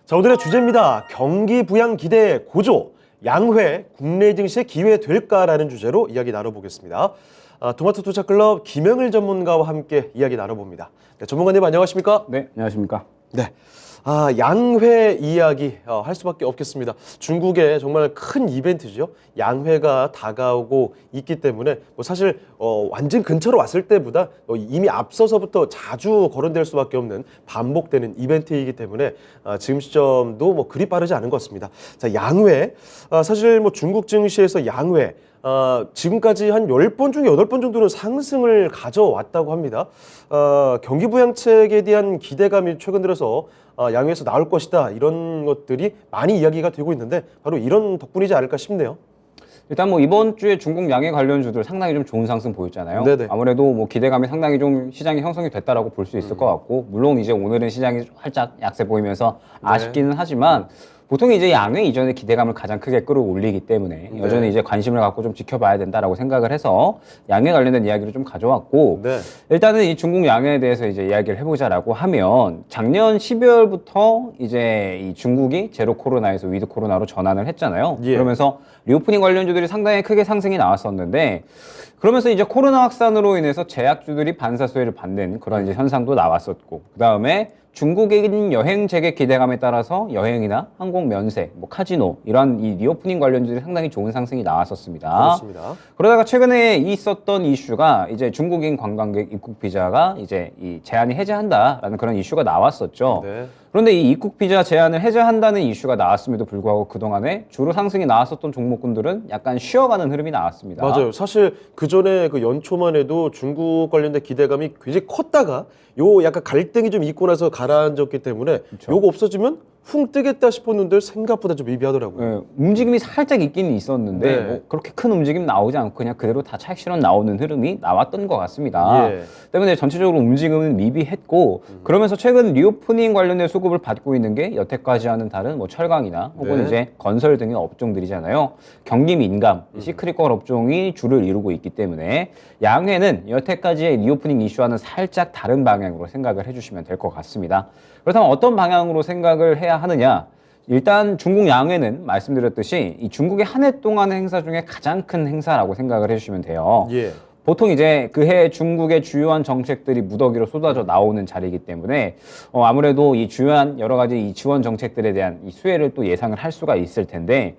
자, 오늘의 주제입니다. 경기 부양 기대 고조, 양회 국내 증시의 기회 될까라는 주제로 이야기 나눠보겠습니다. 토마토 투자클럽 김영일 전문가와 함께 이야기 나눠봅니다. 네, 전문가님 안녕하십니까? 네, 안녕하십니까? 네. 양회 이야기 할 수밖에 없겠습니다. 중국의 정말 큰 이벤트죠. 양회가 다가오고 있기 때문에 사실 완전 근처로 왔을 때보다 이미 앞서서부터 자주 거론될 수밖에 없는 반복되는 이벤트이기 때문에 지금 시점도 그리 빠르지 않은 것 같습니다. 자, 양회. 사실 중국 증시에서 양회 지금까지 한 10번 중에 8번 정도는 상승을 가져왔다고 합니다. 경기 부양책에 대한 기대감이 최근 들어서 양회에서 나올 것이다, 이런 것들이 많이 이야기가 되고 있는데 바로 이런 덕분이지 않을까 싶네요. 일단 이번 주에 중국 양해 관련주들 상당히 좀 좋은 상승 보였잖아요. 네네. 아무래도 기대감이 상당히 좀 시장이 형성이 됐다라고 볼 수 있을 것 같고, 물론 이제 오늘은 시장이 살짝 약세 보이면서 아쉽기는 하지만 보통 이제 양회 이전에 기대감을 가장 크게 끌어올리기 때문에 여전히 이제 관심을 갖고 좀 지켜봐야 된다라고 생각을 해서 양회 관련된 이야기를 좀 가져왔고, 네. 일단은 이 중국 양회에 대해서 이제 이야기를 해보자라고 하면, 작년 12월부터 이제 이 중국이 제로 코로나에서 위드 코로나로 전환을 했잖아요. 예. 그러면서 리오프닝 관련주들이 상당히 크게 상승이 나왔었는데, 그러면서 이제 코로나 확산으로 인해서 제약주들이 반사수혜를 받는 그런 이제 현상도 나왔었고, 그 다음에 중국인 여행 재개 기대감에 따라서 여행이나 항공 면세, 카지노 이런 이 리오프닝 관련주들이 상당히 좋은 상승이 나왔었습니다. 그렇습니다. 그러다가 최근에 있었던 이슈가 이제 중국인 관광객 입국 비자가 이제 이 제한이 해제한다라는 그런 이슈가 나왔었죠. 네. 그런데 이 입국 비자 제한을 해제한다는 이슈가 나왔음에도 불구하고 그동안에 주로 상승이 나왔었던 종목군들은 약간 쉬어가는 흐름이 나왔습니다. 맞아요. 사실 그 전에 연초만 해도 중국 관련된 기대감이 굉장히 컸다가 약간 갈등이 좀 있고 나서 가라앉았기 때문에 요거 없어지면 훅 뜨겠다 싶었는데 생각보다 좀 미비하더라고요. 네, 움직임이 살짝 있기는 있었는데 네. 그렇게 큰 움직임 나오지 않고 그냥 그대로 다 차익 실현 나오는 흐름이 나왔던 것 같습니다. 예. 때문에 전체적으로 움직임은 미비했고, 그러면서 최근 리오프닝 관련된 수급을 받고 있는 게 여태까지와는 다른 철강이나 혹은 네. 이제 건설 등의 업종들이잖아요. 경기 민감, 시크릿컬 업종이 주를 이루고 있기 때문에 양회는 여태까지의 리오프닝 이슈와는 살짝 다른 방향으로 생각을 해주시면 될 것 같습니다. 그렇다면 어떤 방향으로 생각을 해야 하느냐? 일단 중국 양회는 말씀드렸듯이 이 중국의 한 해 동안의 행사 중에 가장 큰 행사라고 생각을 해주시면 돼요. 예. 보통 이제 그해 중국의 주요한 정책들이 무더기로 쏟아져 나오는 자리이기 때문에 아무래도 이 주요한 여러 가지 이 지원 정책들에 대한 이 수혜를 또 예상을 할 수가 있을 텐데,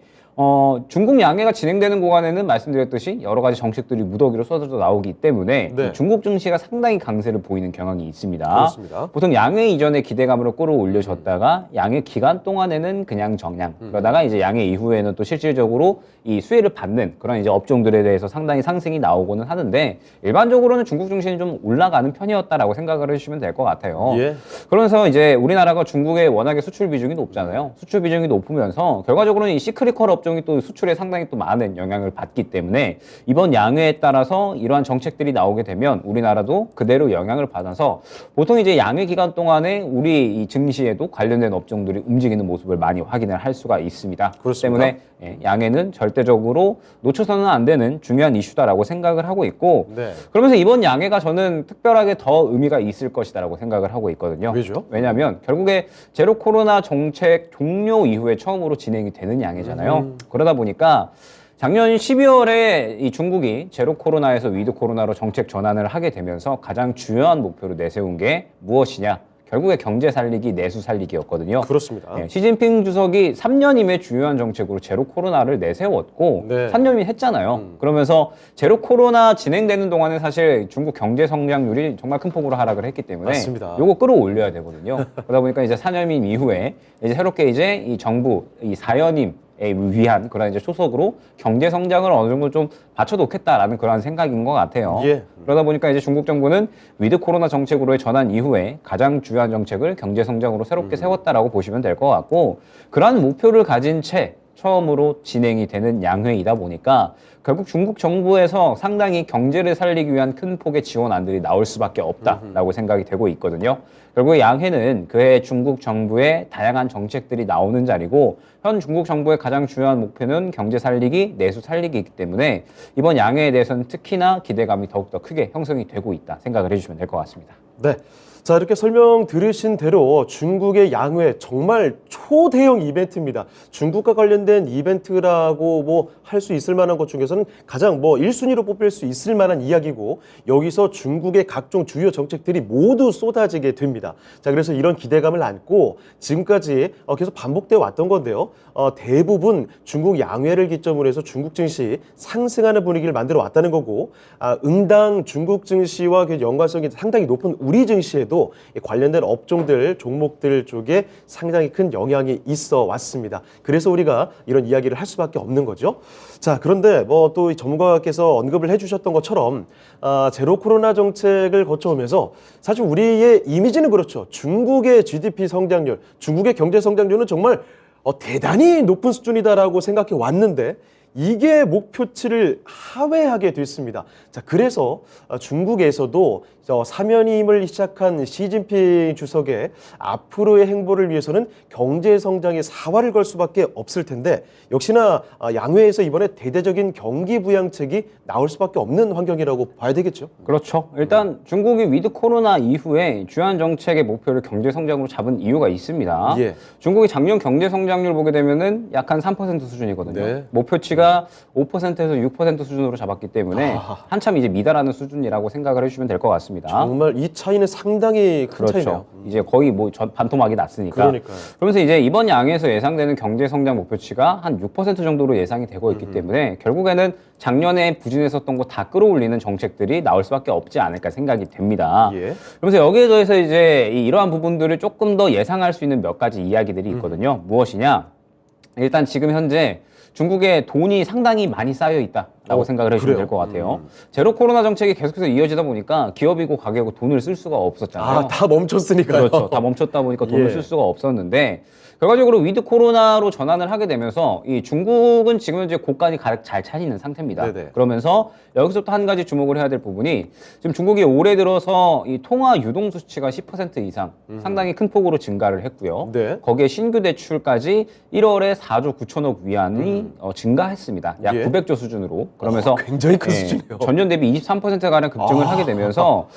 중국 양해가 진행되는 구간에는 말씀드렸듯이 여러 가지 정책들이 무더기로 쏟아져 나오기 때문에 네. 이 중국 증시가 상당히 강세를 보이는 경향이 있습니다. 그렇습니다. 보통 양해 이전에 기대감으로 끌어올려졌다가 양해 기간 동안에는 그냥 정량, 그러다가 이제 양해 이후에는 또 실질적으로 이 수혜를 받는 그런 이제 업종들에 대해서 상당히 상승이 나오고는 하는데, 일반적으로는 중국 증시는 좀 올라가는 편이었다라고 생각을 해주시면 될 것 같아요. 예. 그러면서 이제 우리나라가 중국에 워낙에 수출 비중이 높잖아요. 수출 비중이 높으면서 결과적으로는 이 시크릿컬 업종이 또 수출에 상당히 또 많은 영향을 받기 때문에 이번 양해에 따라서 이러한 정책들이 나오게 되면 우리나라도 그대로 영향을 받아서 보통 이제 양해 기간 동안에 우리 이 증시에도 관련된 업종들이 움직이는 모습을 많이 확인을 할 수가 있습니다. 그렇습니다. 때문에 양해는 절대적으로 놓쳐서는 안 되는 중요한 이슈다라고 생각을 하고 있고, 네. 그러면서 이번 양해가 저는 특별하게 더 의미가 있을 것이다라고 생각을 하고 있거든요. 왜죠? 왜냐하면 결국에 제로 코로나 정책 종료 이후에 처음으로 진행이 되는 양해잖아요. 그러다 보니까 작년 12월에 이 중국이 제로 코로나에서 위드 코로나로 정책 전환을 하게 되면서 가장 중요한 목표로 내세운 게 무엇이냐? 결국에 경제 살리기, 내수 살리기였거든요. 그렇습니다. 시진핑 주석이 3년임의 중요한 정책으로 제로 코로나를 내세웠고 네. 3년이 했잖아요. 그러면서 제로 코로나 진행되는 동안에 사실 중국 경제 성장률이 정말 큰 폭으로 하락을 했기 때문에 맞습니다. 요거 끌어올려야 되거든요. 그러다 보니까 이제 4년임 이후에 이제 새롭게 이제 이 정부 이 4연임 에 위한 그런 이제 초석으로 경제 성장을 어느 정도 좀 받쳐놓겠다라는 그런 생각인 것 같아요. 예. 그러다 보니까 이제 중국 정부는 위드 코로나 정책으로의 전환 이후에 가장 중요한 정책을 경제 성장으로 새롭게 세웠다라고 보시면 될 것 같고, 그러한 목표를 가진 채 처음으로 진행이 되는 양회이다 보니까 결국 중국 정부에서 상당히 경제를 살리기 위한 큰 폭의 지원안들이 나올 수밖에 없다라고 생각이 되고 있거든요. 결국 양회는 그해 중국 정부의 다양한 정책들이 나오는 자리고, 현 중국 정부의 가장 중요한 목표는 경제 살리기, 내수 살리기이기 때문에 이번 양회에 대해서는 특히나 기대감이 더욱더 크게 형성이 되고 있다 생각을 해주시면 될 것 같습니다. 네. 자, 이렇게 설명 들으신 대로 중국의 양회 정말 초대형 이벤트입니다. 중국과 관련된 이벤트라고 뭐 할 수 있을 만한 것 중에서는 가장 뭐 1순위로 뽑힐 수 있을 만한 이야기고, 여기서 중국의 각종 주요 정책들이 모두 쏟아지게 됩니다. 자, 그래서 이런 기대감을 안고 지금까지 계속 반복되어 왔던 건데요. 대부분 중국 양회를 기점으로 해서 중국 증시 상승하는 분위기를 만들어 왔다는 거고, 응당 중국 증시와 그 연관성이 상당히 높은 우리 증시에도 관련된 업종들, 종목들 쪽에 상당히 큰 영향이 있어 왔습니다. 그래서 우리가 이런 이야기를 할 수밖에 없는 거죠. 자, 그런데 뭐 또 전문가께서 언급을 해주셨던 것처럼 제로 코로나 정책을 거쳐오면서 사실 우리의 이미지는 그렇죠. 중국의 GDP 성장률, 중국의 경제 성장률은 정말 대단히 높은 수준이다라고 생각해 왔는데, 이게 목표치를 하회하게 됐습니다. 자, 그래서 중국에서도 사면임을 시작한 시진핑 주석의 앞으로의 행보를 위해서는 경제 성장에 사활을 걸 수밖에 없을 텐데, 역시나 양회에서 이번에 대대적인 경기 부양책이 나올 수밖에 없는 환경이라고 봐야 되겠죠. 그렇죠. 일단 중국이 위드 코로나 이후에 주요한 정책의 목표를 경제 성장으로 잡은 이유가 있습니다. 예. 중국이 작년 경제 성장률 보게 되면은 약 한 3% 수준이거든요. 네. 목표치가 5%에서 6% 수준으로 잡았기 때문에 한참 이제 미달하는 수준이라고 생각을 해주시면 될 것 같습니다. 정말 이 차이는 상당히 큰 차이네요. 그렇죠. 이제 거의 뭐 반토막이 났으니까. 그러니까요. 그러면서 이제 이번 양에서 예상되는 경제 성장 목표치가 한 6% 정도로 예상이 되고 있기 때문에 결국에는 작년에 부진했었던 거 다 끌어올리는 정책들이 나올 수밖에 없지 않을까 생각이 됩니다. 예. 그러면서 여기에 더해서 이제 이러한 부분들을 조금 더 예상할 수 있는 몇 가지 이야기들이 있거든요. 무엇이냐? 일단 지금 현재 중국에 돈이 상당히 많이 쌓여 있다라고 생각을 해주시면 그래요? 될 것 같아요. 제로 코로나 정책이 계속해서 이어지다 보니까 기업이고 가게고 돈을 쓸 수가 없었잖아요. 다 멈췄으니까요. 그렇죠. 다 멈췄다 보니까 돈을 예. 쓸 수가 없었는데, 결과적으로 위드 코로나로 전환을 하게 되면서 이 중국은 지금 현재 고간이 가득 잘 차지는 상태입니다. 네네. 그러면서 여기서 또 한 가지 주목을 해야 될 부분이, 지금 중국이 올해 들어서 이 통화 유동 수치가 10% 이상 상당히 큰 폭으로 증가를 했고요. 네. 거기에 신규 대출까지 1월에 4조 9천억 위안이 증가했습니다. 약 예. 900조 수준으로. 그러면서 굉장히 큰 수준이에요. 전년 대비 23%가량 급증을 하게 되면서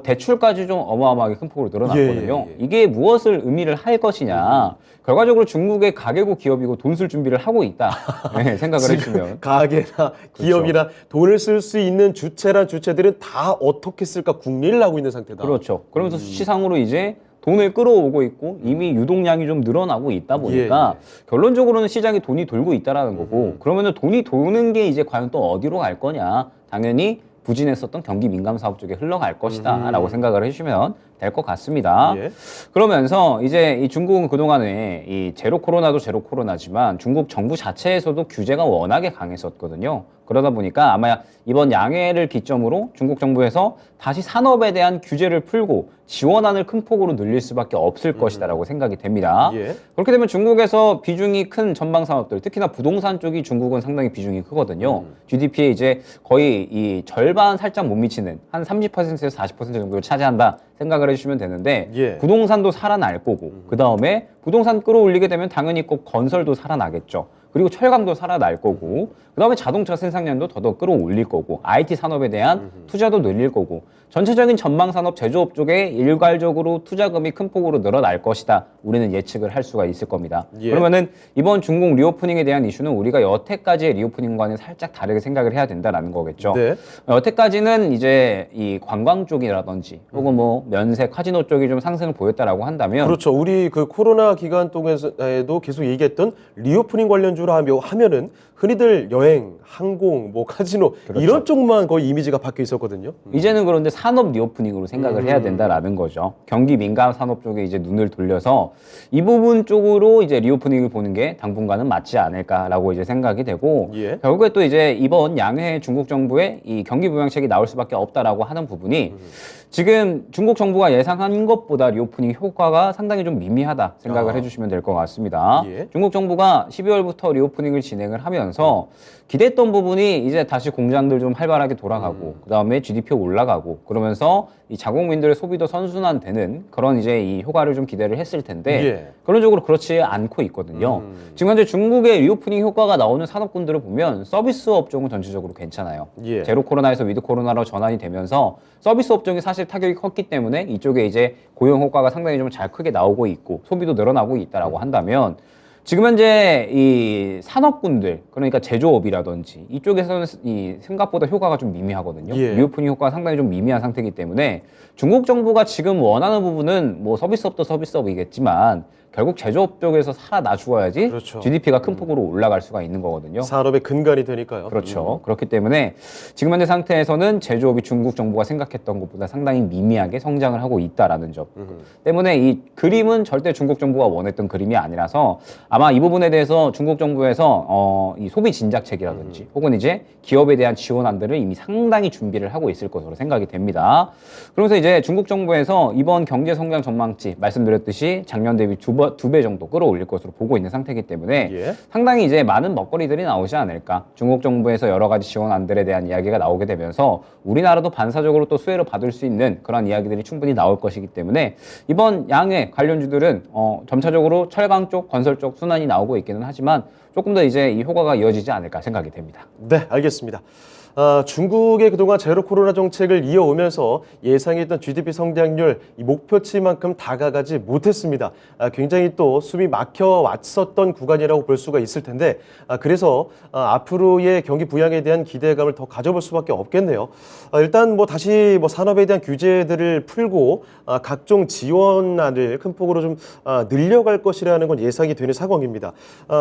대출까지 좀 어마어마하게 큰 폭으로 늘어났거든요. 예. 이게 무엇을 의미를 할 것이냐. 결과적으로 중국의 가계고 기업이고 돈 쓸 준비를 하고 있다. 네, 생각을 해주시면. 가게나 기업이나 돈을 쓸 수 있는 주체란 주체들은 다 어떻게 쓸까 궁리를 하고 있는 상태다. 그렇죠. 그러면서 수치상으로 이제 돈을 끌어오고 있고 이미 유동량이 좀 늘어나고 있다 보니까 결론적으로는 시장에 돈이 돌고 있다라는 거고, 그러면은 돈이 도는 게 이제 과연 또 어디로 갈 거냐. 당연히 부진했었던 경기 민감 사업 쪽에 흘러갈 것이다 라고 생각을 해주시면 될 것 같습니다. 예. 그러면서 이제 이 중국은 그동안에 이 제로 코로나도 제로 코로나지만 중국 정부 자체에서도 규제가 워낙에 강했었거든요. 그러다 보니까 아마 이번 양해를 기점으로 중국 정부에서 다시 산업에 대한 규제를 풀고 지원안을 큰 폭으로 늘릴 수밖에 없을 것이다라고 생각이 됩니다. 예. 그렇게 되면 중국에서 비중이 큰 전방 산업들, 특히나 부동산 쪽이 중국은 상당히 비중이 크거든요. GDP에 이제 거의 이 절반 살짝 못 미치는 한 30%에서 40% 정도를 차지한다 생각을 해주시면 되는데, 예. 부동산도 살아날 거고, 그 다음에 부동산 끌어올리게 되면 당연히 꼭 건설도 살아나겠죠. 그리고 철강도 살아날 거고, 그 다음에 자동차 생산량도 더더 끌어올릴 거고, IT 산업에 대한 투자도 늘릴 거고, 전체적인 전방 산업 제조업 쪽에 일괄적으로 투자금이 큰 폭으로 늘어날 것이다. 우리는 예측을 할 수가 있을 겁니다. 예. 그러면은 이번 중국 리오프닝에 대한 이슈는 우리가 여태까지의 리오프닝과는 살짝 다르게 생각을 해야 된다라는 거겠죠. 네. 여태까지는 이제 이 관광 쪽이라든지 혹은 뭐 면세, 카지노 쪽이 좀 상승을 보였다라고 한다면, 그렇죠. 우리 그 코로나 기간 동안에도 계속 얘기했던 리오프닝 관련주로 하면은 흔히들 여행, 항공, 뭐 카지노 이런 쪽만 거의 이미지가 바뀌어 있었거든요. 이제는 그런데 산업 리오프닝으로 생각을 해야 된다라는 거죠. 경기 민감 산업 쪽에 이제 눈을 돌려서 이 부분 쪽으로 이제 리오프닝을 보는 게 당분간은 맞지 않을까라고 이제 생각이 되고, 예. 결국에 또 이제 이번 양해 중국 정부의 이 경기 부양책이 나올 수밖에 없다라고 하는 부분이 지금 중국 정부가 예상한 것보다 리오프닝 효과가 상당히 좀 미미하다 생각을 해주시면 될 것 같습니다. 예. 중국 정부가 12월부터 리오프닝을 진행을 하면서 기대했던 부분이 이제 다시 공장들 좀 활발하게 돌아가고, 그 다음에 GDP 올라가고, 그러면서 이 자국민들의 소비도 선순환되는 그런 이제 이 효과를 좀 기대를 했을 텐데, 예. 결론적으로 그렇지 않고 있거든요. 지금 현재 중국의 리오프닝 효과가 나오는 산업군들을 보면 서비스 업종은 전체적으로 괜찮아요. 예. 제로 코로나에서 위드 코로나로 전환이 되면서 서비스 업종이 사실 사실 타격이 컸기 때문에 이쪽에 이제 고용 효과가 상당히 좀 잘 크게 나오고 있고 소비도 늘어나고 있다라고 한다면 지금 현재 이 산업군들 그러니까 제조업이라든지 이쪽에서는 이 생각보다 효과가 좀 미미하거든요. 예. 리오프닝 효과가 상당히 좀 미미한 상태이기 때문에 중국 정부가 지금 원하는 부분은 뭐 서비스업도 서비스업이겠지만 결국 제조업 쪽에서 살아나 죽어야지 그렇죠. GDP가 큰 폭으로 올라갈 수가 있는 거거든요. 산업의 근간이 되니까요. 그렇죠. 그렇기 때문에 지금 현재 상태에서는 제조업이 중국 정부가 생각했던 것보다 상당히 미미하게 성장을 하고 있다라는 점 때문에 이 그림은 절대 중국 정부가 원했던 그림이 아니라서 아마 이 부분에 대해서 중국 정부에서 이 소비 진작책이라든지 혹은 이제 기업에 대한 지원안들을 이미 상당히 준비를 하고 있을 것으로 생각이 됩니다. 그러면서 이제 중국 정부에서 이번 경제 성장 전망치 말씀드렸듯이 작년 대비 두 배 정도 끌어올릴 것으로 보고 있는 상태이기 때문에 예. 상당히 이제 많은 먹거리들이 나오지 않을까. 중국 정부에서 여러 가지 지원안들에 대한 이야기가 나오게 되면서 우리나라도 반사적으로 또 수혜를 받을 수 있는 그런 이야기들이 충분히 나올 것이기 때문에 이번 양회 관련주들은 점차적으로 철강 쪽, 건설 쪽 순환이 나오고 있기는 하지만 조금 더 이제 이 효과가 이어지지 않을까 생각이 됩니다. 네, 알겠습니다. 중국의 그동안 제로 코로나 정책을 이어오면서 예상했던 GDP 성장률 이 목표치만큼 다가가지 못했습니다. 굉장히 또 숨이 막혀왔었던 구간이라고 볼 수가 있을 텐데 그래서 앞으로의 경기 부양에 대한 기대감을 더 가져볼 수밖에 없겠네요. 일단 뭐 다시 뭐 산업에 대한 규제들을 풀고 각종 지원안을 큰 폭으로 좀 늘려갈 것이라는 건 예상이 되는 상황입니다.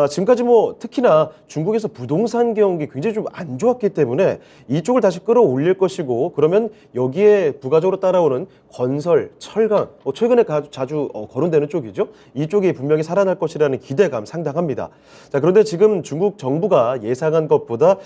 지금까지 뭐 특히나 중국에서 부동산 경기 굉장히 좀 안 좋았기 때문에 이쪽을 다시 끌어올릴 것이고 그러면 여기에 부가적으로 따라오는 건설, 철강, 최근에 자주 거론되는 쪽이죠. 이쪽이 분명히 살아날 것이라는 기대감 상당합니다. 자, 그런데 지금 중국 정부가 예상한 것보다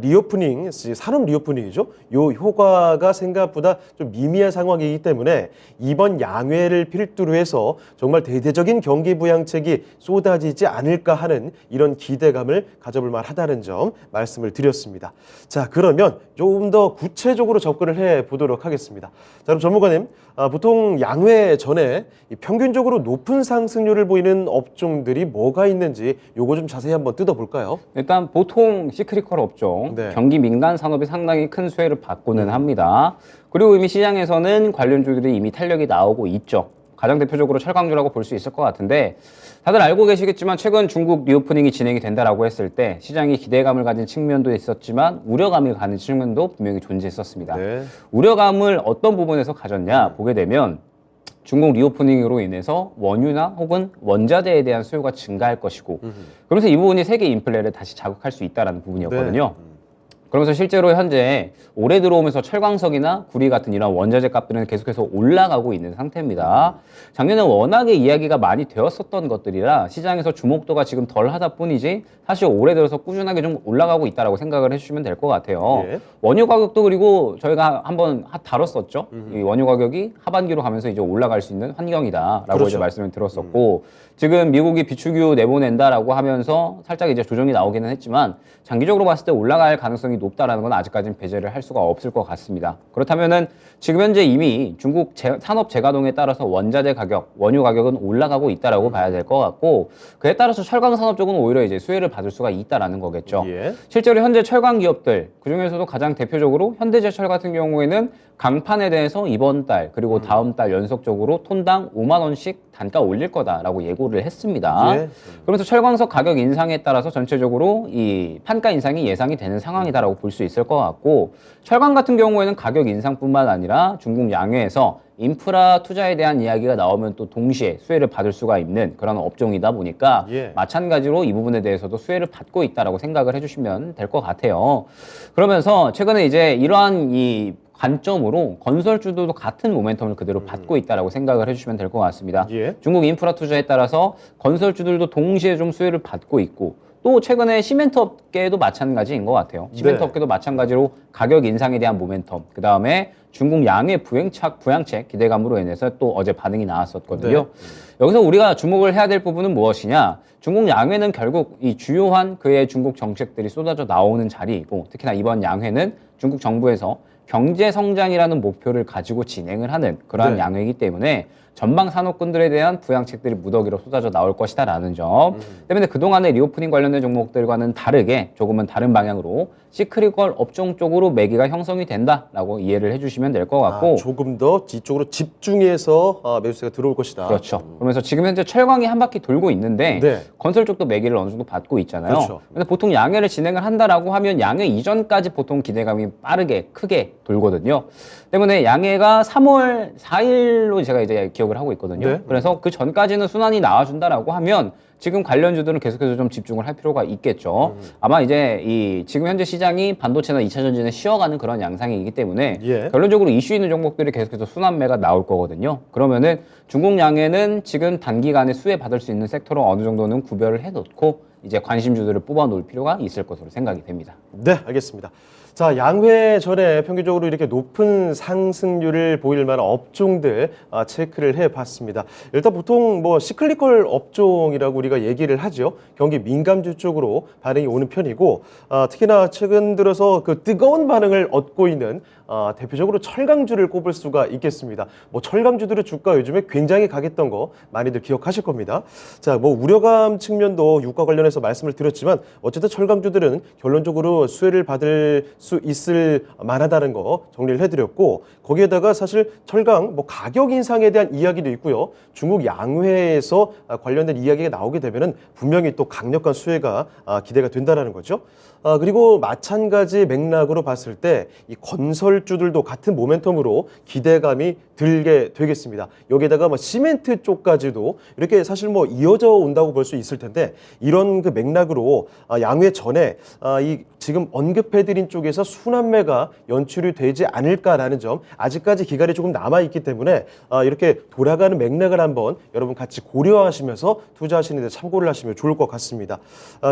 리오프닝, 산업 리오프닝이죠. 요 효과가 생각보다 좀 미미한 상황이기 때문에 이번 양회를 필두로 해서 정말 대대적인 경기 부양책이 쏟아지지 않을까 하는 이런 기대감을 가져볼 만하다는 점 말씀을 드렸습니다. 자, 그러면 조금 더 구체적으로 접근을 해 보도록 하겠습니다. 자, 그럼 전문가님, 보통 양회 전에 평균적으로 높은 상승률을 보이는 업종들이 뭐가 있는지 요거 좀 자세히 한번 뜯어볼까요? 일단 보통 시크릿컬 업종, 네. 경기 민간 산업이 상당히 큰 수혜를 받고는 합니다. 그리고 이미 시장에서는 관련주들이 이미 탄력이 나오고 있죠. 가장 대표적으로 철강주라고 볼 수 있을 것 같은데 다들 알고 계시겠지만 최근 중국 리오프닝이 진행이 된다라고 했을 때 시장이 기대감을 가진 측면도 있었지만 우려감을 가진 측면도 분명히 존재했었습니다. 네. 우려감을 어떤 부분에서 가졌냐 보게 되면 중국 리오프닝으로 인해서 원유나 혹은 원자재에 대한 수요가 증가할 것이고 그러면서 이 부분이 세계 인플레를 다시 자극할 수 있다는 부분이었거든요. 그러면서 실제로 현재 올해 들어오면서 철광석이나 구리 같은 이런 원자재 값들은 계속해서 올라가고 있는 상태입니다. 작년에 워낙에 이야기가 많이 되었었던 것들이라 시장에서 주목도가 지금 덜 하다 뿐이지 사실 올해 들어서 꾸준하게 좀 올라가고 있다라고 생각을 해주시면 될 것 같아요. 예. 원유 가격도 그리고 저희가 한번 다뤘었죠. 이 원유 가격이 하반기로 가면서 이제 올라갈 수 있는 환경이다라고 그렇죠. 이제 말씀을 드렸었고 지금 미국이 비축유 내보낸다라고 하면서 살짝 이제 조정이 나오기는 했지만 장기적으로 봤을 때 올라갈 가능성이 높다라는 건 아직까지는 배제를 할 수가 없을 것 같습니다. 그렇다면은 지금 현재 이미 중국 산업 재가동에 따라서 원자재 가격, 원유 가격은 올라가고 있다라고 봐야 될 것 같고 그에 따라서 철강 산업 쪽은 오히려 이제 수혜를 받을 수가 있다라는 거겠죠. 예. 실제로 실제로 현재 철강 기업들 그 중에서도 가장 대표적으로 현대제철 같은 경우에는 강판에 대해서 이번 달 그리고 다음 달 연속적으로 톤당 5만 원씩 단가 올릴 거다라고 예고를 했습니다. 예. 그러면서 철광석 가격 인상에 따라서 전체적으로 이 판가 인상이 예상이 되는 상황이다라고 볼 수 있을 것 같고 철강 같은 경우에는 가격 인상뿐만 아니라 중국 양회에서 인프라 투자에 대한 이야기가 나오면 또 동시에 수혜를 받을 수가 있는 그런 업종이다 보니까 예. 마찬가지로 이 부분에 대해서도 수혜를 받고 있다라고 생각을 해주시면 될 것 같아요. 그러면서 최근에 이제 이러한 이 관점으로 건설주들도 같은 모멘텀을 그대로 받고 있다라고 생각을 해주시면 될 것 같습니다. 예. 중국 인프라 투자에 따라서 건설주들도 동시에 좀 수혜를 받고 있고 또 최근에 시멘트 업계도 마찬가지인 것 같아요. 시멘트 네. 업계도 마찬가지로 가격 인상에 대한 모멘텀, 그 다음에 중국 양의 부양책 기대감으로 인해서 또 어제 반응이 나왔었거든요. 네. 여기서 우리가 주목을 해야 될 부분은 무엇이냐? 중국 양회는 결국 이 주요한 그의 중국 정책들이 쏟아져 나오는 자리이고 특히나 이번 양회는 중국 정부에서 경제 성장이라는 목표를 가지고 진행을 하는 그러한 네. 양회이기 때문에 전방 산업군들에 대한 부양책들이 무더기로 쏟아져 나올 것이다라는 점 때문에 그동안의 리오프닝 관련된 종목들과는 다르게 조금은 다른 방향으로 시크릿컬 업종 쪽으로 매기가 형성이 된다라고 이해를 해주시면 될 것 같고 조금 더 뒤쪽으로 집중해서 매수세가 들어올 것이다. 그렇죠. 그러면서 지금 현재 철강이 한 바퀴 돌고 있는데 네. 건설 쪽도 매기를 어느 정도 받고 있잖아요. 그렇죠. 근데 보통 양해를 진행을 한다라고 하면 양해 이전까지 보통 기대감이 빠르게 크게 돌거든요. 때문에 양해가 3월 4일로 제가 이제 기억을 하고 있거든요. 네. 그래서 그 전까지는 순환이 나와준다라고 하면 지금 관련주들은 계속해서 좀 집중을 할 필요가 있겠죠. 아마 이제 이 지금 현재 시장이 반도체나 2차 전지는 쉬어가는 그런 양상이기 때문에 예. 결론적으로 이슈 있는 종목들이 계속해서 순환매가 나올 거거든요. 그러면은 중국 양해는 지금 단기간에 수혜 받을 수 있는 섹터로 어느 정도는 구별을 해놓고 이제 관심주들을 뽑아 놓을 필요가 있을 것으로 생각이 됩니다. 네, 알겠습니다. 자, 양회 전에 평균적으로 이렇게 높은 상승률을 보일 만한 업종들 체크를 해봤습니다. 일단 보통 뭐 시클리컬 업종이라고 우리가 얘기를 하죠. 경기 민감주 쪽으로 반응이 오는 편이고 특히나 최근 들어서 그 뜨거운 반응을 얻고 있는 대표적으로 철강주를 꼽을 수가 있겠습니다. 뭐 철강주들의 주가 요즘에 굉장히 강했던 거 많이들 기억하실 겁니다. 자, 뭐 우려감 측면도 유가 관련해서 말씀을 드렸지만 어쨌든 철강주들은 결론적으로 수혜를 받을 수 있을 만하다는 거 정리를 해드렸고 거기에다가 사실 철강 뭐 가격 인상에 대한 이야기도 있고요. 중국 양회에서 관련된 이야기가 나오게 되면은 분명히 또 강력한 수혜가 기대가 된다는 거죠. 그리고 마찬가지 맥락으로 봤을 때 이 건설주들도 같은 모멘텀으로 기대감이 들게 되겠습니다. 여기에다가 뭐 시멘트 쪽까지도 이렇게 사실 뭐 이어져 온다고 볼 수 있을 텐데 이런 그 맥락으로 양회 전에 이 지금 언급해드린 쪽에서 순환매가 연출이 되지 않을까라는 점 아직까지 기간이 조금 남아있기 때문에 이렇게 돌아가는 맥락을 한번 여러분 같이 고려하시면서 투자하시는 데 참고를 하시면 좋을 것 같습니다.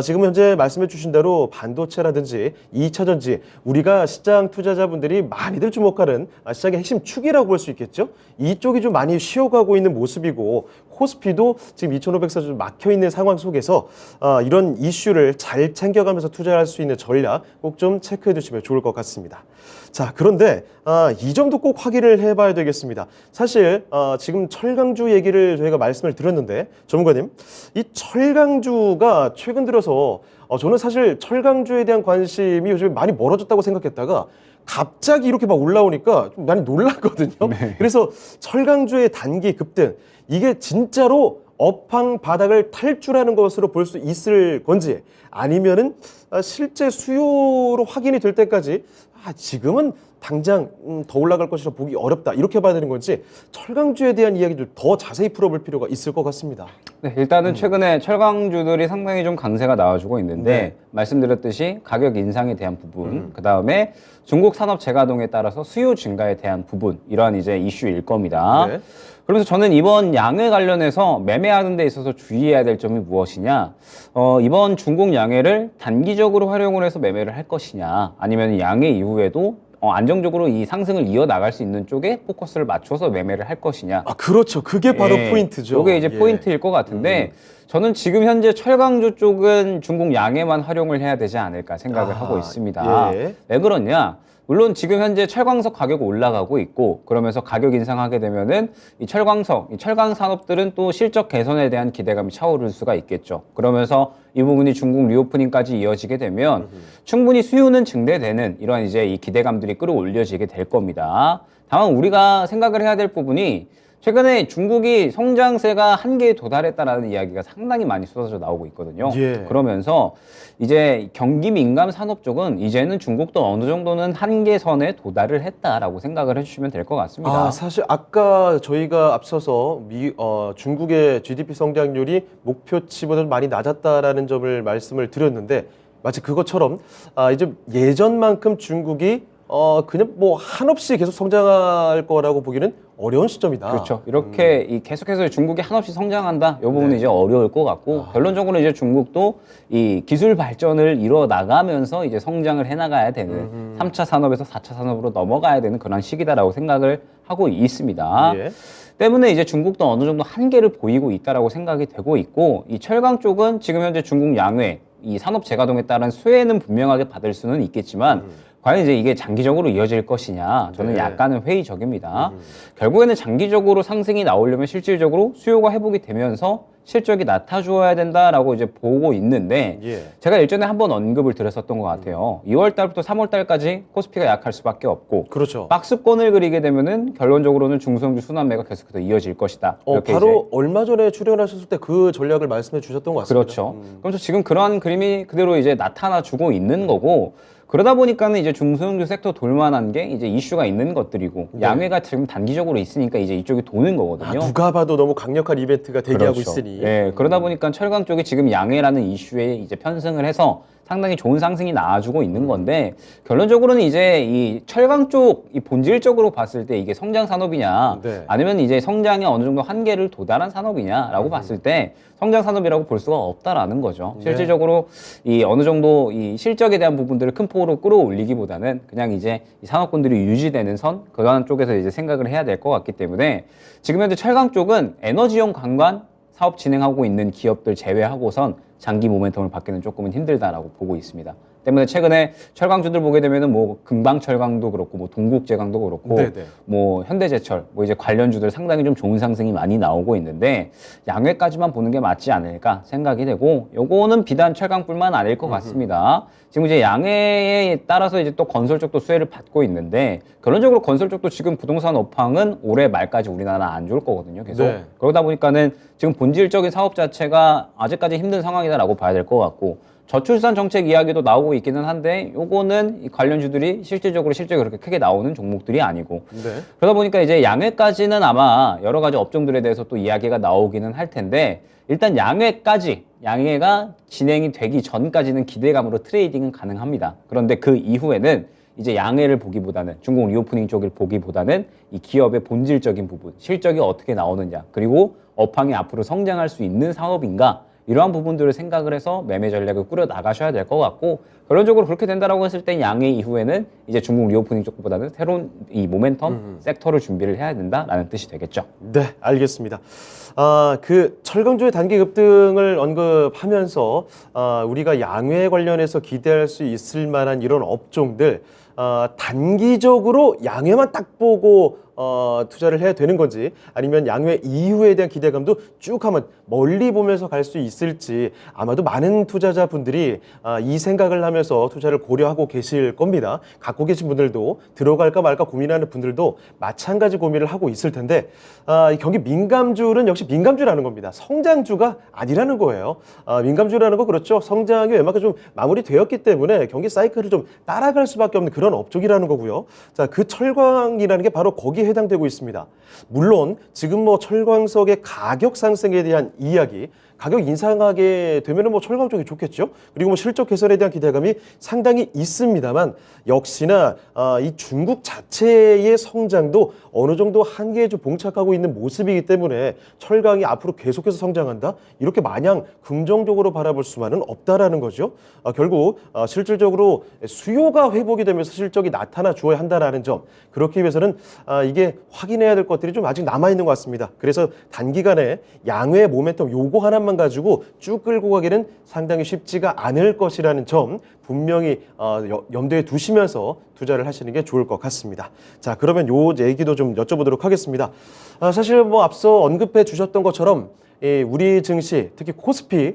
지금 현재 말씀해 주신 대로 반도체라든지 2차 전지 우리가 시장 투자자분들이 많이들 주목하는 시장의 핵심 축이라고 볼 수 있겠죠. 이쪽이 좀 많이 쉬어가고 있는 모습이고 코스피도 지금 2,500사 좀 막혀있는 상황 속에서 이런 이슈를 잘 챙겨가면서 투자할 수 있는 전략 꼭 좀 체크해 두시면 좋을 것 같습니다. 자, 그런데 이 점도 꼭 확인을 해봐야 되겠습니다. 사실 지금 철강주 얘기를 저희가 말씀을 드렸는데 전문가님, 이 철강주가 최근 들어서 저는 사실 철강주에 대한 관심이 요즘에 많이 멀어졌다고 생각했다가 갑자기 이렇게 막 올라오니까 좀 많이 놀랐거든요. 네. 그래서 철강주의 단기 급등 이게 진짜로 업황 바닥을 탈출하는 것으로 볼 수 있을 건지 아니면은 실제 수요로 확인이 될 때까지 지금은 당장 더 올라갈 것이라 보기 어렵다 이렇게 봐야 되는 건지 철강주에 대한 이야기를 더 자세히 풀어볼 필요가 있을 것 같습니다. 네, 일단은 최근에 철강주들이 상당히 좀 강세가 나와주고 있는데 네. 말씀드렸듯이 가격 인상에 대한 부분, 그 다음에 중국 산업 재가동에 따라서 수요 증가에 대한 부분 이러한 이제 이슈일 겁니다. 네. 그러면서 저는 이번 양회 관련해서 매매하는 데 있어서 주의해야 될 점이 무엇이냐, 이번 중국 양회를 단기적으로 활용을 해서 매매를 할 것이냐, 아니면 양회 이후에도 안정적으로 이 상승을 이어나갈 수 있는 쪽에 포커스를 맞춰서 매매를 할 것이냐. 그렇죠. 그게 바로 예, 포인트죠. 이게 이제 포인트일 것 같은데 저는 지금 현재 철강주 쪽은 중국 양해만 활용을 해야 되지 않을까 생각을 하고 있습니다. 예. 왜 그러냐? 물론 지금 현재 철광석 가격이 올라가고 있고 그러면서 가격 인상하게 되면은 이 철광석, 이 철강 산업들은 또 실적 개선에 대한 기대감이 차오를 수가 있겠죠. 그러면서 이 부분이 중국 리오프닝까지 이어지게 되면 충분히 수요는 증대되는 이런 이제 이 기대감들이 끌어올려지게 될 겁니다. 다만 우리가 생각을 해야 될 부분이 최근에 중국이 성장세가 한계에 도달했다라는 이야기가 상당히 많이 쏟아져 나오고 있거든요. 예. 그러면서 이제 경기 민감 산업 쪽은 이제는 중국도 어느 정도는 한계선에 도달을 했다라고 생각을 해주시면 될 것 같습니다. 사실 아까 저희가 앞서서 중국의 GDP 성장률이 목표치보다 많이 낮았다라는 점을 말씀을 드렸는데 마치 그것처럼 이제 예전만큼 중국이 그냥 뭐 한없이 계속 성장할 거라고 보기는 어려운 시점이다. 그렇죠. 이렇게 이 계속해서 중국이 한없이 성장한다. 이 부분은 이제 어려울 것 같고 결론적으로 이제 중국도 이 기술 발전을 이뤄 나가면서 이제 성장을 해 나가야 되는 3차 산업에서 4차 산업으로 넘어가야 되는 그런 시기다라고 생각을 하고 있습니다. 예. 때문에 이제 중국도 어느 정도 한계를 보이고 있다라고 생각이 되고 있고 이 철강 쪽은 지금 현재 중국 양회 이 산업 재가동에 따른 수혜는 분명하게 받을 수는 있겠지만 과연 이제 이게 장기적으로 이어질 것이냐, 저는 네. 약간은 회의적입니다. 결국에는 장기적으로 상승이 나오려면 실질적으로 수요가 회복이 되면서 실적이 나타줘야 된다라고 이제 보고 있는데, 예. 제가 일전에 한번 언급을 드렸었던 것 같아요. 2월 달부터 3월 달까지 코스피가 약할 수밖에 없고, 그렇죠. 박스권을 그리게 되면은 결론적으로는 중소형주 순환매가 계속해서 이어질 것이다. 이렇게 바로 얼마 전에 출연하셨을 때 그 전략을 말씀해 주셨던 것 같습니다. 그렇죠. 그럼 지금 그러한 그림이 그대로 이제 나타나주고 있는 거고, 그러다 보니까는 이제 중소형주 섹터 돌만한 게 이제 이슈가 있는 것들이고, 네. 양회가 지금 단기적으로 있으니까 이제 이쪽이 도는 거거든요. 누가 봐도 너무 강력한 이벤트가 대기하고 그렇죠. 있으니. 예, 그러다 보니까 철강 쪽이 지금 양해라는 이슈에 이제 편승을 해서 상당히 좋은 상승이 나와주고 있는 건데, 결론적으로는 이제 이 철강 쪽 이 본질적으로 봤을 때 이게 성장 산업이냐, 네. 아니면 이제 성장에 어느 정도 한계를 도달한 산업이냐라고 봤을 때 성장 산업이라고 볼 수가 없다라는 거죠. 네. 실질적으로 이 어느 정도 이 실적에 대한 부분들을 큰 폭으로 끌어올리기보다는 그냥 이제 이 산업군들이 유지되는 선, 그러한 쪽에서 이제 생각을 해야 될 것 같기 때문에, 지금 현재 철강 쪽은 에너지용 관관 사업 진행하고 있는 기업들 제외하고선 장기 모멘텀을 받기는 조금은 힘들다라고 보고 있습니다. 때문에 최근에 철강주들 보게 되면은 뭐 금방철강도 그렇고, 뭐 동국제강도 그렇고, 네네. 뭐 현대제철, 뭐 이제 관련주들 상당히 좀 좋은 상승이 많이 나오고 있는데, 양회까지만 보는 게 맞지 않을까 생각이 되고, 요거는 비단 철강뿐만 아닐 것 같습니다. 지금 이제 양회에 따라서 이제 또 건설 쪽도 수혜를 받고 있는데, 결론적으로 건설 쪽도 지금 부동산 업황은 올해 말까지 우리나라 안 좋을 거거든요, 계속. 네. 그러다 보니까는 지금 본질적인 사업 자체가 아직까지 힘든 상황이다라고 봐야 될 것 같고, 저출산 정책 이야기도 나오고 있기는 한데, 요거는 이 관련주들이 실질적으로 실적이 그렇게 크게 나오는 종목들이 아니고, 네. 그러다 보니까 이제 양회까지는 아마 여러 가지 업종들에 대해서 또 이야기가 나오기는 할 텐데, 일단 양회가 진행이 되기 전까지는 기대감으로 트레이딩은 가능합니다. 그런데 그 이후에는 이제 양회를 보기보다는, 중국 리오프닝 쪽을 보기보다는 이 기업의 본질적인 부분, 실적이 어떻게 나오느냐, 그리고 업황이 앞으로 성장할 수 있는 사업인가, 이러한 부분들을 생각을 해서 매매 전략을 꾸려 나가셔야 될 것 같고, 결론적으로 그렇게 된다라고 했을 때 양회 이후에는 이제 중국 리오프닝 쪽보다는 새로운 이 모멘텀 섹터를 준비를 해야 된다라는 뜻이 되겠죠. 네, 알겠습니다. 그 철강주의 단기 급등을 언급하면서 우리가 양회 관련해서 기대할 수 있을 만한 이런 업종들, 단기적으로 양회만 딱 보고 투자를 해야 되는 건지, 아니면 양회 이후에 대한 기대감도 쭉 한번 멀리 보면서 갈 수 있을지, 아마도 많은 투자자분들이 이 생각을 하면서 투자를 고려하고 계실 겁니다. 갖고 계신 분들도, 들어갈까 말까 고민하는 분들도 마찬가지 고민을 하고 있을 텐데, 이 경기 민감주는 역시 민감주라는 겁니다. 성장주가 아니라는 거예요. 민감주라는 거 그렇죠. 성장이 웬만큼 좀 마무리되었기 때문에 경기 사이클을 좀 따라갈 수밖에 없는 그런 업종이라는 거고요. 자, 그 철강이라는 게 바로 거기에 해당되고 있습니다. 물론 지금 뭐 철광석의 가격 상승에 대한 이야기, 가격 인상하게 되면은 뭐 철강 쪽이 좋겠죠. 그리고 뭐 실적 개선에 대한 기대감이 상당히 있습니다만, 역시나 이 중국 자체의 성장도 어느 정도 한계에 좀 봉착하고 있는 모습이기 때문에 철강이 앞으로 계속해서 성장한다, 이렇게 마냥 긍정적으로 바라볼 수만은 없다라는 거죠. 결국 실질적으로 수요가 회복이 되면서 실적이 나타나 주어야 한다라는 점, 그렇기 위해서는 이게 확인해야 될 것들이 좀 아직 남아 있는 것 같습니다. 그래서 단기간에 양회 모멘텀 요거 하나만 가지고 쭉 끌고 가기는 상당히 쉽지가 않을 것이라는 점 분명히 염두에 두시면서 투자를 하시는 게 좋을 것 같습니다. 자, 그러면 요 얘기도 좀 여쭤보도록 하겠습니다. 사실 뭐 앞서 언급해 주셨던 것처럼 우리 증시, 특히 코스피,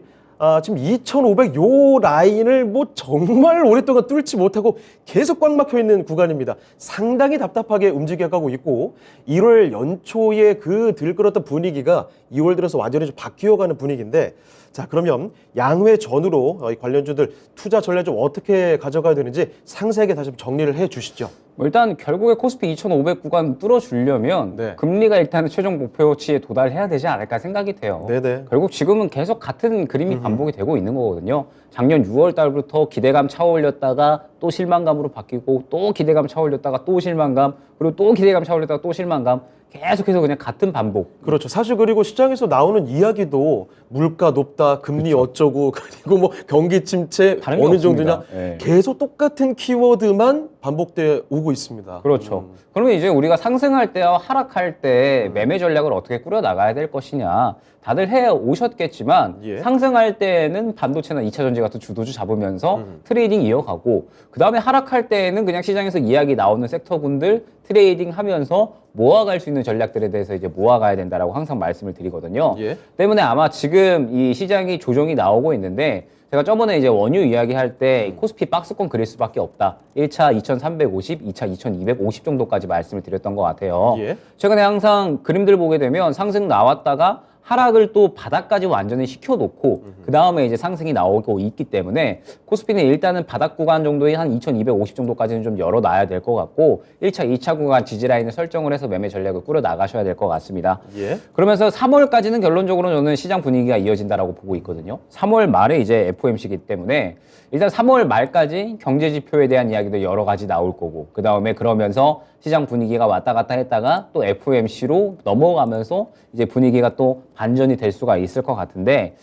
지금 2,500 요 라인을 뭐 정말 오랫동안 뚫지 못하고 계속 꽉 막혀 있는 구간입니다. 상당히 답답하게 움직여가고 있고, 1월 연초에 그 들끓었던 분위기가 2월 들어서 완전히 좀 바뀌어가는 분위기인데, 자, 그러면 양회 전후로 이 관련주들 투자 전략 좀 어떻게 가져가야 되는지 상세하게 다시 좀 정리를 해 주시죠. 뭐 일단 결국에 코스피 2,500 구간 뚫어주려면 네. 금리가 일단은 최종 목표치에 도달해야 되지 않을까 생각이 돼요. 네네. 결국 지금은 계속 같은 그림이 반복이 되고 있는 거거든요. 작년 6월 달부터 기대감 차올렸다가 또 실망감으로 바뀌고, 또 기대감 차올렸다가 또 실망감, 그리고 또 기대감 차올렸다가 또 실망감, 계속해서 그냥 같은 반복. 그렇죠. 사실 그리고 시장에서 나오는 이야기도 물가 높다, 금리 어쩌고 그리고 뭐 경기 침체 다른 게 어느 없습니다. 정도냐 예. 계속 똑같은 키워드만 반복돼 오고 있습니다. 그렇죠. 그러면 이제 우리가 상승할 때와 하락할 때 매매 전략을 어떻게 꾸려 나가야 될 것이냐. 다들 해 오셨겠지만 예. 상승할 때는 반도체나 2차 전지 같은 주도주 잡으면서 트레이딩 이어가고 그다음에 하락할 때는 그냥 시장에서 이야기 나오는 섹터군들 트레이딩 하면서 모아갈 수 있는 전략들에 대해서 이제 모아가야 된다라고 항상 말씀을 드리거든요. 예. 때문에 아마 지금 이 시장이 조정이 나오고 있는데 제가 저번에 이제 원유 이야기할 때 코스피 박스권 그릴 수밖에 없다. 1차 2350, 2차 2250 정도까지 말씀을 드렸던 것 같아요. 예. 최근에 항상 그림들 보게 되면 상승 나왔다가 하락을 또 바닥까지 완전히 시켜놓고 그 다음에 이제 상승이 나오고 있기 때문에 코스피는 일단은 바닥 구간 정도의 한 2250 정도까지는 좀 열어놔야 될 것 같고 1차, 2차 구간 지지라인을 설정을 해서 매매 전략을 꾸려 나가셔야 될 것 같습니다. 예. 그러면서 3월까지는 결론적으로 저는 시장 분위기가 이어진다라고 보고 있거든요. 3월 말에 이제 FOMC이기 때문에 일단 3월 말까지 경제 지표에 대한 이야기도 여러 가지 나올 거고 그 다음에 그러면서 시장 분위기가 왔다 갔다 했다가 또 FOMC로 넘어가면서 이제 분위기가 또 반전이 될 수가 있을 것 같은데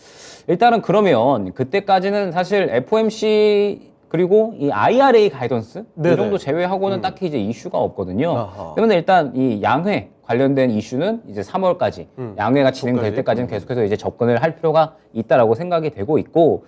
일단은 그러면 그때까지는 사실 FOMC 그리고 이 IRA 가이던스 네네. 이 정도 제외하고는 딱히 이제 이슈가 없거든요. 아하. 그러면 일단 이 양회 관련된 이슈는 이제 3월까지 양회가 진행될 그것까지? 때까지는 계속해서 이제 접근을 할 필요가 있다라고 생각이 되고 있고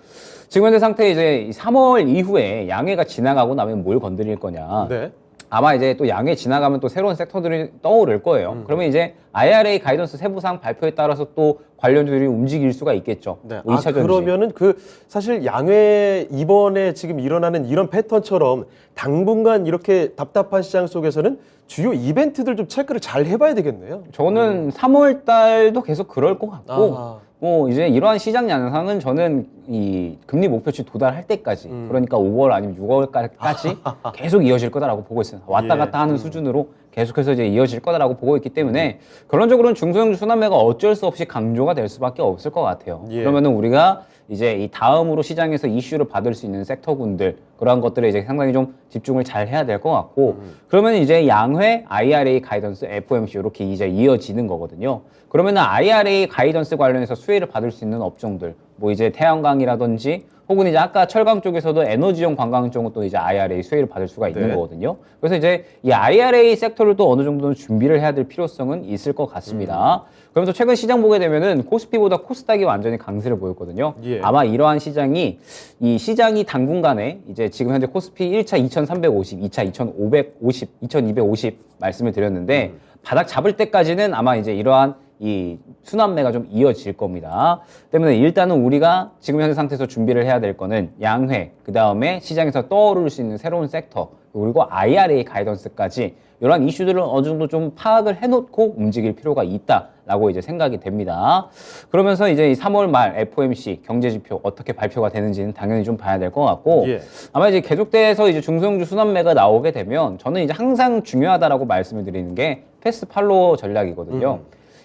지금 현재 상태에 이제 3월 이후에 양회가 지나가고 나면 뭘 건드릴 거냐. 네. 아마 이제 또 양회 지나가면 또 새로운 섹터들이 떠오를 거예요. 그러면 이제 IRA 가이던스 세부상 발표에 따라서 또 관련주들이 움직일 수가 있겠죠. 네. 뭐 2차 전지. 그러면은 그 사실 양회 이번에 지금 일어나는 이런 패턴처럼 당분간 이렇게 답답한 시장 속에서는 주요 이벤트들 좀 체크를 잘 해봐야 되겠네요. 저는 3월 달도 계속 그럴 것 같고 아하. 뭐 이제 이러한 시장 양상은 저는 이 금리 목표치 도달할 때까지 그러니까 5월 아니면 6월까지 계속 이어질 거다라고 보고 있어요. 왔다 예. 갔다 하는 수준으로 계속해서 이제 이어질 거다라고 보고 있기 때문에 결론적으로는 중소형주 순환매가 어쩔 수 없이 강조가 될 수밖에 없을 것 같아요. 예. 그러면은 우리가 이제 이 다음으로 시장에서 이슈를 받을 수 있는 섹터군들 그러한 것들에 이제 상당히 좀 집중을 잘 해야 될 것 같고 그러면 이제 양회 IRA 가이던스 FOMC 이렇게 이제 이어지는 거거든요. 그러면은 IRA 가이던스 관련해서 수혜를 받을 수 있는 업종들 뭐 이제 태양광이라든지 혹은 이제 아까 철강 쪽에서도 에너지용 관광 쪽은 또 이제 IRA 수혜를 받을 수가 있는 네. 거거든요. 그래서 이제 이 IRA 섹터를 또 어느 정도는 준비를 해야 될 필요성은 있을 것 같습니다. 그러면서 최근 시장 보게 되면은 코스피보다 코스닥이 완전히 강세를 보였거든요. 예. 아마 이러한 시장이 이 시장이 당분간에 이제 지금 현재 코스피 1차 2350, 2차 2550, 2250 말씀을 드렸는데 바닥 잡을 때까지는 아마 이제 이러한 이 순환매가 좀 이어질 겁니다. 때문에 일단은 우리가 지금 현재 상태에서 준비를 해야 될 거는 양회, 그 다음에 시장에서 떠오를 수 있는 새로운 섹터, 그리고 IRA 가이던스까지 이러한 이슈들을 어느 정도 좀 파악을 해놓고 움직일 필요가 있다라고 이제 생각이 됩니다. 그러면서 이제 이 3월 말 FOMC 경제지표 어떻게 발표가 되는지는 당연히 좀 봐야 될 것 같고 예. 아마 이제 계속돼서 이제 중소형주 순환매가 나오게 되면 저는 이제 항상 중요하다라고 말씀을 드리는 게 패스트 팔로워 전략이거든요.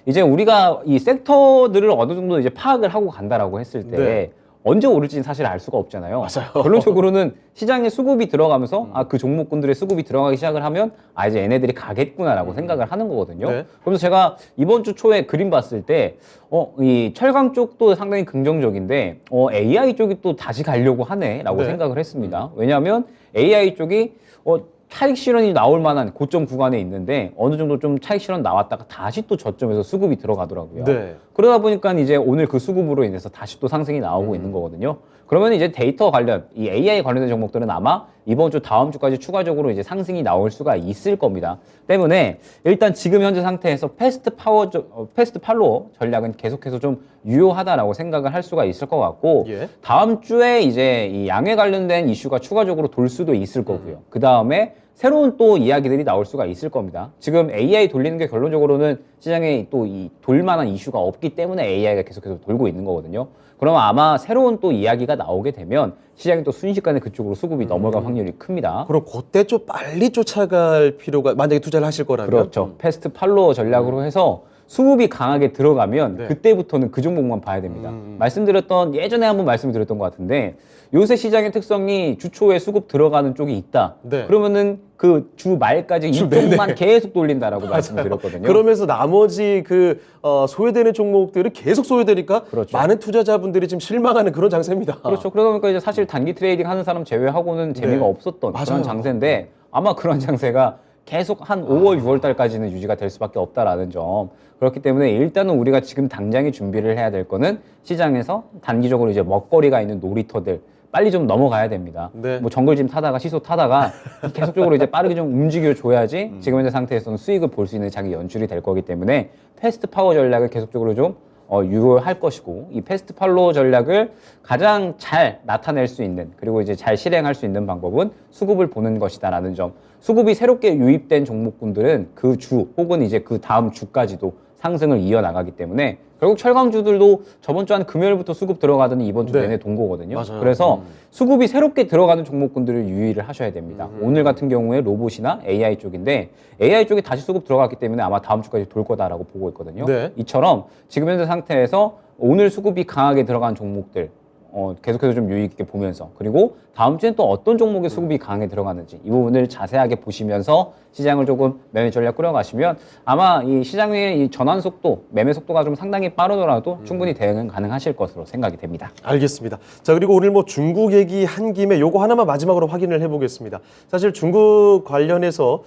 이제 우리가 이 섹터들을 어느 정도 이제 파악을 하고 간다라고 했을 때 네. 언제 오를지는 사실 알 수가 없잖아요. 맞아요. 결론적으로는 시장에 수급이 들어가면서 아, 그 종목군들의 수급이 들어가기 시작을 하면 아, 이제 얘네들이 가겠구나라고 생각을 하는 거거든요. 네. 그래서 제가 이번 주 초에 그림 봤을 때 이 철강 쪽도 상당히 긍정적인데 AI 쪽이 또 다시 가려고 하네라고 네. 생각을 했습니다. 왜냐하면 AI 쪽이 차익 실현이 나올 만한 고점 구간에 있는데 어느 정도 좀 차익 실현 나왔다가 다시 또 저점에서 수급이 들어가더라고요. 네. 그러다 보니까 이제 오늘 그 수급으로 인해서 다시 또 상승이 나오고 있는 거거든요. 그러면 이제 데이터 관련, 이 AI 관련된 종목들은 아마 이번 주 다음 주까지 추가적으로 이제 상승이 나올 수가 있을 겁니다. 때문에 일단 지금 현재 상태에서 패스트 팔로워 전략은 계속해서 좀 유효하다라고 생각을 할 수가 있을 것 같고 예. 다음 주에 이제 이 양해 관련된 이슈가 추가적으로 돌 수도 있을 거고요. 그 다음에 새로운 또 이야기들이 나올 수가 있을 겁니다. 지금 AI 돌리는 게 결론적으로는 시장에 또 이 돌만한 이슈가 없기 때문에 AI가 계속해서 돌고 있는 거거든요. 그러면 아마 새로운 또 이야기가 나오게 되면 시장이 또 순식간에 그쪽으로 수급이 넘어갈 확률이 큽니다. 그럼 그때 좀 빨리 쫓아갈 필요가 만약에 투자를 하실 거라면 그렇죠. 패스트 팔로워 전략으로 해서 수급이 강하게 들어가면 네. 그때부터는 그 종목만 봐야 됩니다. 말씀드렸던 예전에 한번 말씀을 드렸던 것 같은데 요새 시장의 특성이 주 초에 수급 들어가는 쪽이 있다. 네. 그러면은 그 주 말까지 이쪽만 계속 돌린다라고 말씀을 드렸거든요. 그러면서 나머지 소외되는 종목들은 계속 소외되니까 그렇죠. 많은 투자자분들이 지금 실망하는 그런 장세입니다. 그렇죠. 그러다 보니까 이제 사실 단기 트레이딩 하는 사람 제외하고는 재미가 네. 없었던 맞아요. 그런 장세인데 아마 그런 장세가 계속 한 5월, 6월 달까지는 유지가 될 수밖에 없다라는 점. 그렇기 때문에 일단은 우리가 지금 당장에 준비를 해야 될 거는 시장에서 단기적으로 이제 먹거리가 있는 놀이터들 빨리 좀 넘어가야 됩니다. 네. 뭐 정글짐 타다가 시소 타다가 계속적으로 이제 빠르게 좀 움직여 줘야지 지금 현재 상태에서는 수익을 볼 수 있는 장이 연출이 될 거기 때문에 패스트 파워 전략을 계속적으로 좀 유효할 것이고 이 패스트 팔로우 전략을 가장 잘 나타낼 수 있는 그리고 이제 잘 실행할 수 있는 방법은 수급을 보는 것이다라는 점. 수급이 새롭게 유입된 종목군들은 그 주 혹은 이제 그 다음 주까지도 상승을 이어나가기 때문에 결국 철강주들도 저번 주 한 금요일부터 수급 들어가더니 이번 주 네. 내내 동거거든요. 맞아요. 그래서 수급이 새롭게 들어가는 종목군들을 유의를 하셔야 됩니다. 오늘 같은 경우에 로봇이나 AI 쪽인데 AI 쪽이 다시 수급 들어갔기 때문에 아마 다음 주까지 돌 거다라고 보고 있거든요. 네. 이처럼 지금 현재 상태에서 오늘 수급이 강하게 들어간 종목들 계속해서 좀 유의 깊게 보면서 그리고 다음 주엔 또 어떤 종목의 수급이 강하게 들어가는지 이 부분을 자세하게 보시면서 시장을 조금 매매 전략 꾸려가시면 아마 이 시장의 이 전환 속도, 매매 속도가 좀 상당히 빠르더라도 충분히 대응은 가능하실 것으로 생각이 됩니다. 알겠습니다. 자, 그리고 오늘 뭐 중국 얘기 한 김에 요거 하나만 마지막으로 확인을 해보겠습니다. 사실 중국 관련해서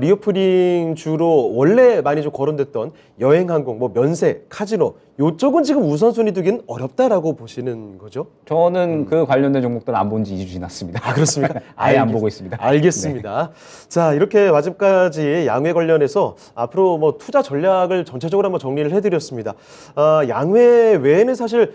리오프닝 주로 원래 많이 좀 거론됐던 여행항공, 뭐 면세, 카지노 요쪽은 지금 우선순위 두기는 어렵다라고 보시는 거죠? 저는 그 관련된 종목들 안 본 지 2주 지났습니다. 아, 그렇습니까? 아예 안 보고 있습니다. 알겠습니다. 자, 이렇게 마지막까지 양회 관련해서 앞으로 뭐 투자 전략을 전체적으로 한번 정리를 해드렸습니다. 양회 외에는 사실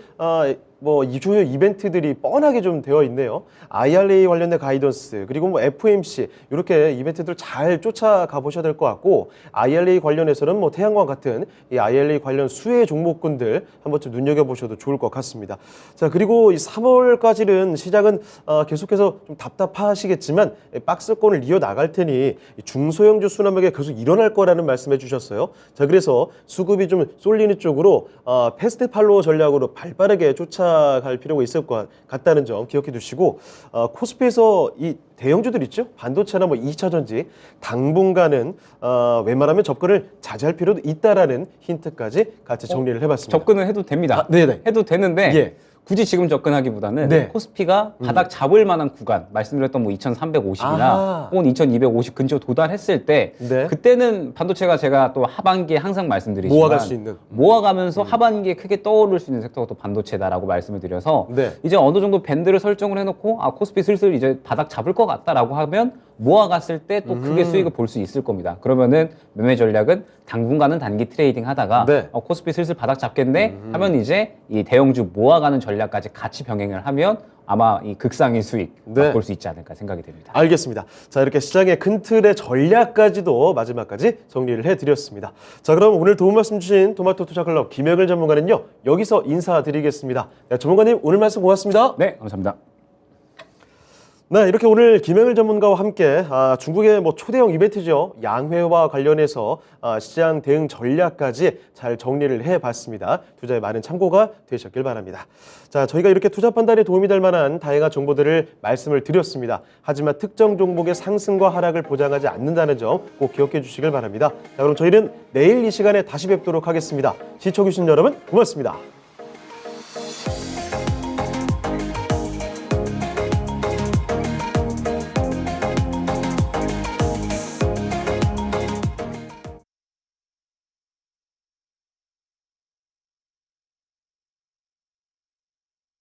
뭐 주요 이벤트들이 뻔하게 좀 되어 있네요. IRA 관련된 가이던스 그리고 뭐 FOMC 이렇게 이벤트들 잘 쫓아가 보셔야 될 것 같고 IRA 관련해서는 뭐 태양광 같은 이 IRA 관련 수혜 종목군들 한 번쯤 눈여겨 보셔도 좋을 것 같습니다. 자, 그리고 이 3월까지는 시장은 계속해서 좀 답답하시겠지만 박스권을 이어 나갈 테니 중소형주 수남에게 계속 일어날 거라는 말씀해 주셨어요. 자, 그래서 수급이 좀 쏠리는 쪽으로 패스트 팔로워 전략으로 발빠르게 쫓아갈 필요가 있을 것 같다는 점 기억해 두시고 코스피에서 이 대형주들 있죠? 반도체나 뭐 2차 전지 당분간은 웬만하면 접근을 자제할 필요도 있다라는 힌트까지 같이 정리를 해봤습니다. 접근을 해도 됩니다. 네네. 해도 되는데 예. 굳이 지금 접근하기보다는 네. 코스피가 바닥 잡을 만한 구간 말씀드렸던 뭐 2350이나 아하. 혹은 2250 근처 도달했을 때 네. 그때는 반도체가 제가 또 하반기에 항상 말씀드리지만 모아갈 수 있는. 모아가면서 하반기에 크게 떠오를 수 있는 섹터가 또 반도체다라고 말씀을 드려서 네. 이제 어느 정도 밴드를 설정을 해놓고 코스피 슬슬 이제 바닥 잡을 것 같다라고 하면 모아갔을 때 또 크게 수익을 볼 수 있을 겁니다. 그러면은 매매 전략은 당분간은 단기 트레이딩 하다가 네. 코스피 슬슬 바닥 잡겠네 하면 이제 이 대형주 모아가는 전략까지 같이 병행을 하면 아마 이 극상의 수익 네. 볼 수 있지 않을까 생각이 됩니다. 알겠습니다. 자, 이렇게 시장의 큰 틀의 전략까지도 마지막까지 정리를 해드렸습니다. 자, 그럼 오늘 도움 말씀 주신 토마토 투자클럽 김영일 전문가는요, 여기서 인사드리겠습니다. 네, 전문가님 오늘 말씀 고맙습니다. 네, 감사합니다. 네, 이렇게 오늘 김영일 전문가와 함께 중국의 뭐 초대형 이벤트죠. 양회와 관련해서 시장 대응 전략까지 잘 정리를 해봤습니다. 투자에 많은 참고가 되셨길 바랍니다. 자, 저희가 이렇게 투자 판단에 도움이 될 만한 다양한 정보들을 말씀을 드렸습니다. 하지만 특정 종목의 상승과 하락을 보장하지 않는다는 점 꼭 기억해 주시길 바랍니다. 자, 그럼 저희는 내일 이 시간에 다시 뵙도록 하겠습니다. 시청해주신 여러분 고맙습니다.